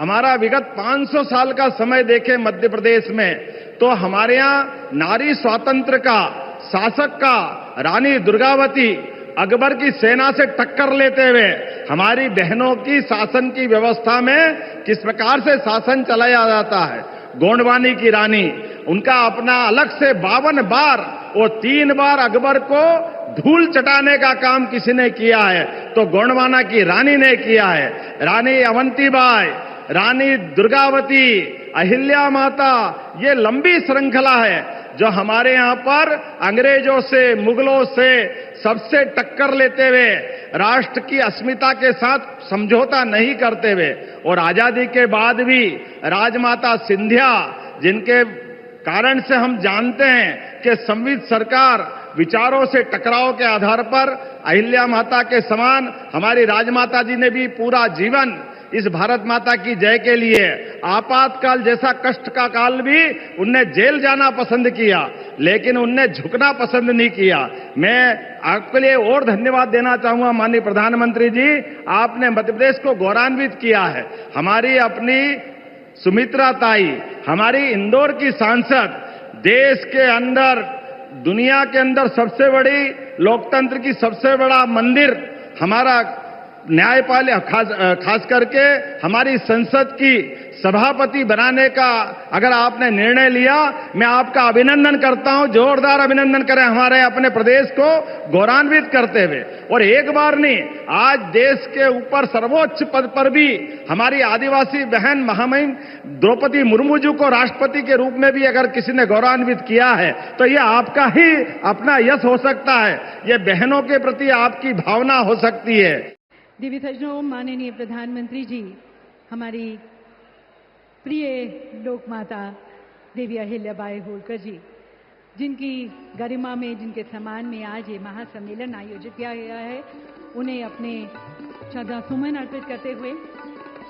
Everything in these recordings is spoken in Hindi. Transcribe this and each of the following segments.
हमारा विगत 500 साल का समय देखें मध्य प्रदेश में, तो हमारे यहाँ नारी स्वातंत्र का, शासक का, रानी दुर्गावती अकबर की सेना से टक्कर लेते हुए हमारी बहनों की शासन की व्यवस्था में किस प्रकार से शासन चलाया जाता है। गोंडवानी की रानी, उनका अपना अलग से 52 बार और 3 बार अकबर को धूल चटाने का काम किसी ने किया है तो गोंडवाना की रानी ने किया है। रानी अवंतीबाई, रानी दुर्गावती, अहिल्या माता, ये लंबी श्रृंखला है जो हमारे यहां पर अंग्रेजों से, मुगलों से सबसे टक्कर लेते हुए राष्ट्र की अस्मिता के साथ समझौता नहीं करते हुए और आजादी के बाद भी राजमाता सिंधिया, जिनके कारण से हम जानते हैं कि संविध सरकार विचारों से टकराव के आधार पर अहिल्या माता के समान हमारी राजमाता जी ने भी पूरा जीवन इस भारत माता की जय के लिए, आपातकाल जैसा कष्ट का काल भी उनने जेल जाना पसंद किया, लेकिन उनने झुकना पसंद नहीं किया। मैं आपके लिए और धन्यवाद देना चाहूंगा माननीय प्रधानमंत्री जी, आपने मध्य प्रदेश को गौरवान्वित किया है। हमारी अपनी सुमित्रा ताई, हमारी इंदौर की सांसद, देश के अंदर, दुनिया के अंदर सबसे बड़ी लोकतंत्र की सबसे बड़ा मंदिर हमारा न्यायपालिका, खास करके हमारी संसद की सभापति बनाने का अगर आपने निर्णय लिया, मैं आपका अभिनंदन करता हूं। जोरदार अभिनंदन करें हमारे अपने प्रदेश को गौरवान्वित करते हुए। और एक बार नहीं, आज देश के ऊपर सर्वोच्च पद पर भी हमारी आदिवासी बहन महामहिम द्रौपदी मुर्मू जी को राष्ट्रपति के रूप में भी अगर किसी ने गौरवान्वित किया है तो ये आपका ही अपना यश हो सकता है, ये बहनों के प्रति आपकी भावना हो सकती है। देवी सज्जनों, माननीय प्रधानमंत्री जी, हमारी प्रिय लोक माता देवी अहिल्याबाई होलकर जी, जिनकी गरिमा में, जिनके सम्मान में आज ये महासम्मेलन आयोजित किया गया है, उन्हें अपने श्रद्धासुमन अर्पित करते हुए,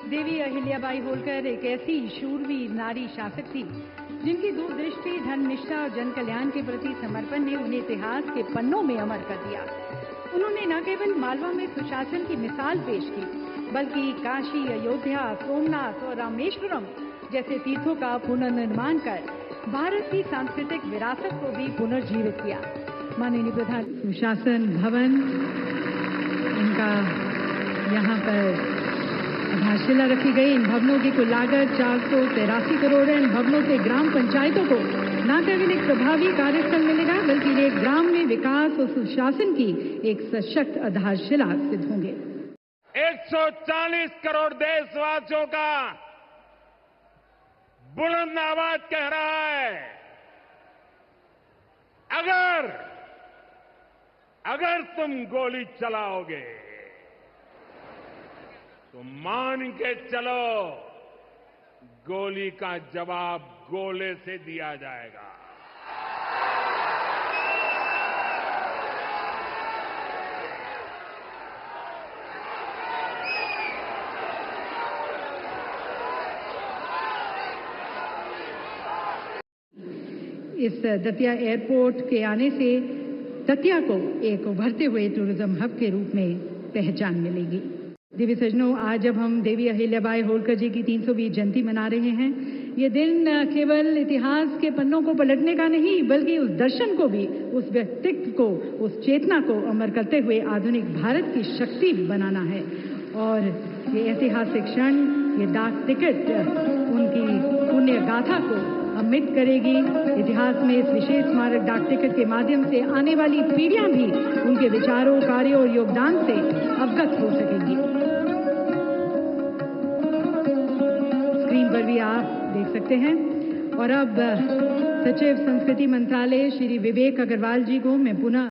देवी अहिल्याबाई होलकर एक ऐसी शूरवीर नारी शासक थी जिनकी दूरदृष्टि, धर्मनिष्ठा और जन कल्याण के प्रति समर्पण ने उन्हें इतिहास के पन्नों में अमर कर दिया। उन्होंने न केवल मालवा में सुशासन की मिसाल पेश की, बल्कि काशी, अयोध्या, सोमनाथ और रामेश्वरम जैसे तीर्थों का पुनर्निर्माण कर भारत की सांस्कृतिक विरासत को भी पुनर्जीवित किया। माननीय प्रधान, सुशासन भवन, इनका यहाँ पर आधारशिला रखी गई। इन भवनों की कुल लागत 483 करोड़ है। इन भवनों से ग्राम पंचायतों को न केवल एक प्रभावी कार्यस्थल मिलेगा, बल्कि वे ग्राम में विकास और सुशासन की एक सशक्त आधारशिला सिद्ध होंगे। 140 करोड़ देशवासियों का बुलंद आवाज कह रहा है, अगर तुम गोली चलाओगे तो मान के चलो, गोली का जवाब गोले से दिया जाएगा। इस दतिया एयरपोर्ट के आने से दतिया को एक उभरते हुए टूरिज्म हब के रूप में पहचान मिलेगी। देवी सज्जनों, आज जब हम देवी अहिल्याबाई होलकर जी की 320वीं जयंती मना रहे हैं, ये दिन केवल इतिहास के पन्नों को पलटने का नहीं, बल्कि उस दर्शन को भी, उस व्यक्तित्व को, उस चेतना को अमर करते हुए आधुनिक भारत की शक्ति बनाना है। और ये ऐतिहासिक क्षण, ये डाक टिकट उनकी पुण्य गाथा को अमिट करेगी। इतिहास में इस विशेष स्मारक डाक टिकट के माध्यम से आने वाली पीढ़ियां भी उनके विचारों, कार्यों और योगदान से अवगत हो सकेंगी। स्क्रीन पर भी आप देख सकते हैं। और अब सचिव संस्कृति मंत्रालय श्री विवेक अग्रवाल जी को मैं पुनः